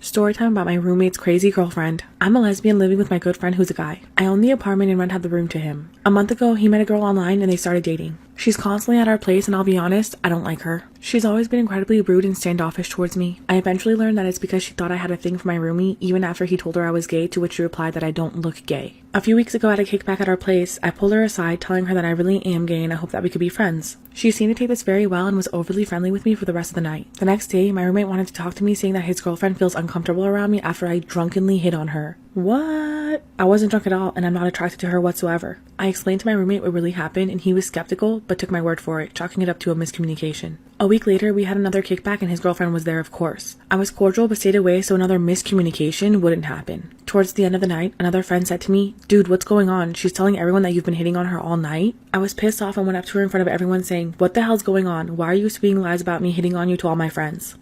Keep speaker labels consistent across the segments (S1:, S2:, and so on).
S1: Storytime about my roommate's crazy girlfriend. I'm a lesbian living with my good friend who's a guy. I own the apartment and rent out the room to him. A month ago, he met a girl online and they started dating. She's constantly at our place and I'll be honest, I don't like her. She's always been incredibly rude and standoffish towards me. I eventually learned that it's because she thought I had a thing for my roomie even after he told her I was gay, to which she replied that I don't look gay. A few weeks ago at a kickback at our place, I pulled her aside telling her that I really am gay and I hope that we could be friends. She seemed to take this very well and was overly friendly with me for the rest of the night. The next day, my roommate wanted to talk to me saying that his girlfriend feels uncomfortable around me after I drunkenly hit on her. What? I wasn't drunk at all and I'm not attracted to her whatsoever. I explained to my roommate what really happened and he was skeptical but took my word for it, chalking it up to a miscommunication. A week later, we had another kickback and his girlfriend was there, of course. I was cordial but stayed away so another miscommunication wouldn't happen. Towards the end of the night, another friend said to me, "Dude, what's going on? She's telling everyone that you've been hitting on her all night." I was pissed off and went up to her in front of everyone saying, "What the hell's going on? Why are you spewing lies about me hitting on you to all my friends?"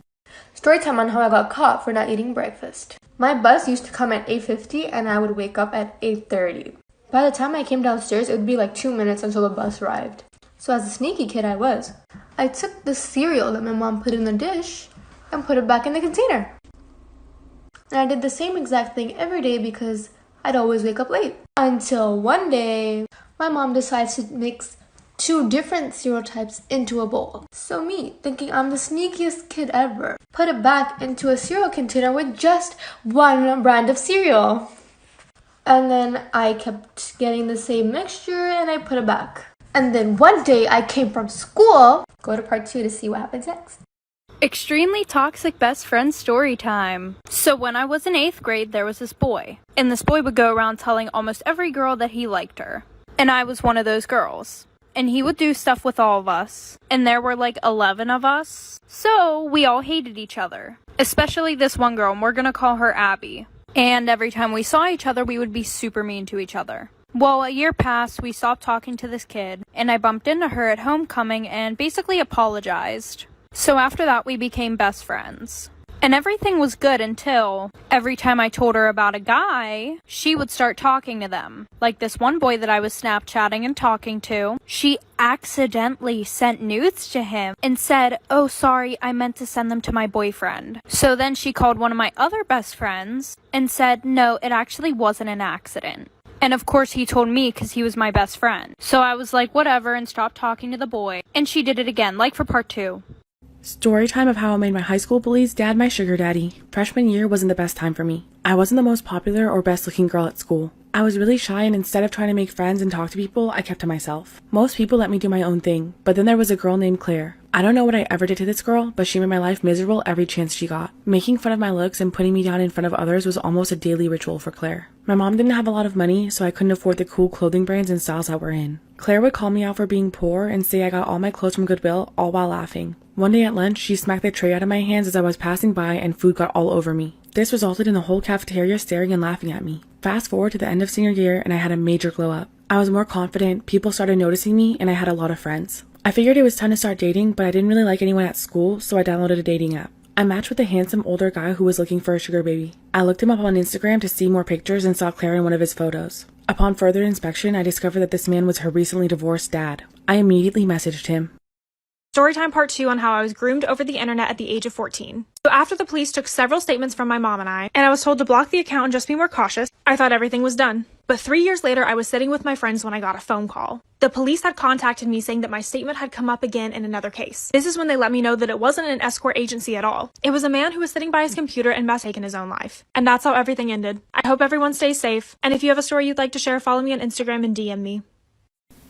S2: Story time on how I got caught for not eating breakfast. My bus used to come at 8:50 and I would wake up at 8:30. By the time I came downstairs, it would be like 2 minutes until the bus arrived. So as a sneaky kid I was, I took the cereal that my mom put in the dish and put it back in the container. And I did the same exact thing every day because I'd always wake up late. Until one day, my mom decides to mix 2 different cereal types into a bowl. So me, thinking I'm the sneakiest kid ever, put it back into a cereal container with just one brand of cereal. And then I kept getting the same mixture and I put it back. And then one day I came from school. Go to part 2 to see what happens next.
S3: Extremely toxic best friend story time. So when I was in 8th grade, there was this boy. And this boy would go around telling almost every girl that he liked her. And I was one of those girls. And he would do stuff with all of us. And there were like 11 of us. So we all hated each other. Especially this one girl, and we're gonna call her Abby. And every time we saw each other, we would be super mean to each other. Well, a year passed, we stopped talking to this kid, and I bumped into her at homecoming and basically apologized. So after that, we became best friends. And everything was good until every time I told her about a guy, she would start talking to them. Like this one boy that I was Snapchatting and talking to, she accidentally sent nudes to him and said, "Oh, sorry, I meant to send them to my boyfriend." So then she called one of my other best friends and said, "No, it actually wasn't an accident." And of course he told me because he was my best friend. So I was like, whatever, and stopped talking to the boy. And she did it again, like for part 2.
S1: Story time of how I made my high school bully's dad my sugar daddy. Freshman year wasn't the best time for me. I wasn't the most popular or best looking girl at school. I was really shy and instead of trying to make friends and talk to people, I kept to myself. Most people let me do my own thing, but then there was a girl named Claire. I don't know what I ever did to this girl, but she made my life miserable every chance she got. Making fun of my looks and putting me down in front of others was almost a daily ritual for Claire. My mom didn't have a lot of money, so I couldn't afford the cool clothing brands and styles that were in. Claire would call me out for being poor and say I got all my clothes from Goodwill, all while laughing. One day at lunch, she smacked the tray out of my hands as I was passing by and food got all over me. This resulted in the whole cafeteria staring and laughing at me. Fast forward to the end of senior year and I had a major glow up. I was more confident, people started noticing me, and I had a lot of friends. I figured it was time to start dating, but I didn't really like anyone at school, so I downloaded a dating app. I matched with a handsome older guy who was looking for a sugar baby. I looked him up on Instagram to see more pictures and saw Claire in one of his photos. Upon further inspection, I discovered that this man was her recently divorced dad. I immediately messaged him.
S4: Storytime part 2 on how I was groomed over the internet at the age of 14. So after the police took several statements from my mom and I was told to block the account and just be more cautious, I thought everything was done. But 3 years later, I was sitting with my friends when I got a phone call. The police had contacted me saying that my statement had come up again in another case. This is when they let me know that it wasn't an escort agency at all. It was a man who was sitting by his computer and taking his own life. And that's how everything ended. I hope everyone stays safe. And if you have a story you'd like to share, follow me on Instagram and DM me.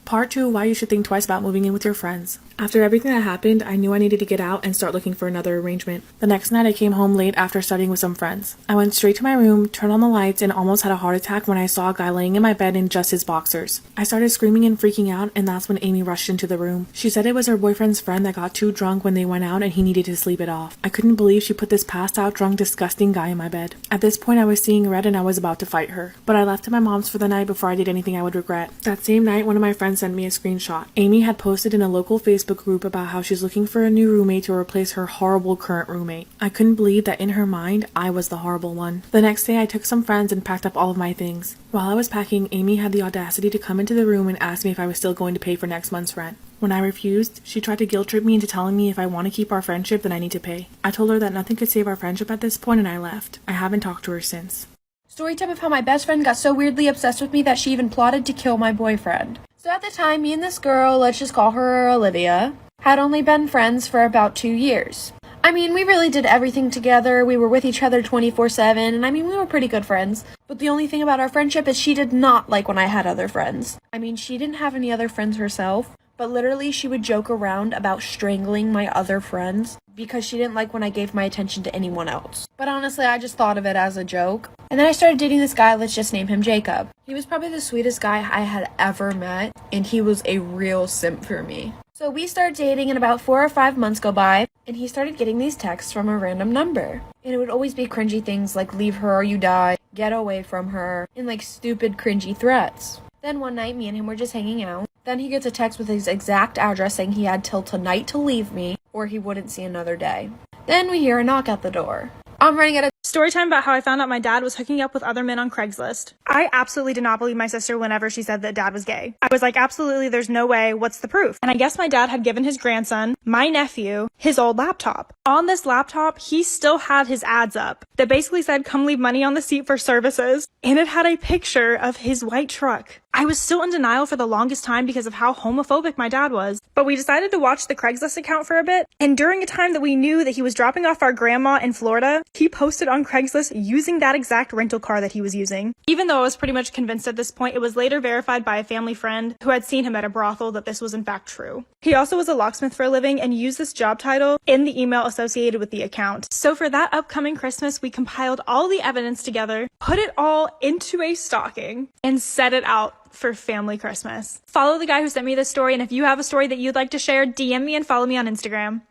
S1: Part 2, why you should think twice about moving in with your friends. After everything that happened, I knew I needed to get out and start looking for another arrangement. The next night I came home late after studying with some friends. I went straight to my room, turned on the lights, and almost had a heart attack when I saw a guy laying in my bed in just his boxers. I started screaming and freaking out, and that's when Amy rushed into the room. She said it was her boyfriend's friend that got too drunk when they went out and he needed to sleep it off. I couldn't believe she put this passed out, drunk, disgusting guy in my bed. At this point I was seeing red and I was about to fight her. But I left to my mom's for the night before I did anything I would regret. That same night, one of my friends sent me a screenshot. Amy had posted in a local Facebook group about how she's looking for a new roommate to replace her horrible current roommate. I couldn't believe that in her mind, I was the horrible one. The next day, I took some friends and packed up all of my things. While I was packing, Amy had the audacity to come into the room and ask me if I was still going to pay for next month's rent. When I refused, she tried to guilt trip me into telling me if I want to keep our friendship, then I need to pay. I told her that nothing could save our friendship at this point, and I left. I haven't talked to her since.
S2: Story time of how my best friend got so weirdly obsessed with me that she even plotted to kill my boyfriend. So at the time, me and this girl, let's just call her Olivia, had only been friends for about 2 years. I mean, we really did everything together. We were with each other 24/7, and I mean, we were pretty good friends. But the only thing about our friendship is she did not like when I had other friends. I mean, she didn't have any other friends herself, but literally she would joke around about strangling my other friends because she didn't like when I gave my attention to anyone else. But honestly, I just thought of it as a joke. And then I started dating this guy, let's just name him Jacob. He was probably the sweetest guy I had ever met, and he was a real simp for me. So we started dating and about 4 or 5 months go by, and he started getting these texts from a random number. And it would always be cringy things like leave her or you die, get away from her, and like stupid cringy threats. Then one night, me and him were just hanging out. Then he gets a text with his exact address saying he had till tonight to leave me or he wouldn't see another day. Then we hear a knock at the door. I'm running at a
S4: Story time about how I found out my dad was hooking up with other men on Craigslist. I absolutely did not believe my sister whenever she said that dad was gay. I was like, absolutely, there's no way. What's the proof? And I guess my dad had given his grandson, my nephew, his old laptop. On this laptop, he still had his ads up that basically said, come leave money on the seat for services. And it had a picture of his white truck. I was still in denial for the longest time because of how homophobic my dad was. But we decided to watch the Craigslist account for a bit. And during a time that we knew that he was dropping off our grandma in Florida, he posted on Craigslist using that exact rental car that he was using. Even though I was pretty much convinced at this point, it was later verified by a family friend who had seen him at a brothel that this was in fact true. He also was a locksmith for a living and used this job title in the email associated with the account. So for that upcoming Christmas, we compiled all the evidence together, put it all into a stocking, and set it out for family Christmas. Follow the guy who sent me this story, and if you have a story that you'd like to share, DM me and follow me on Instagram.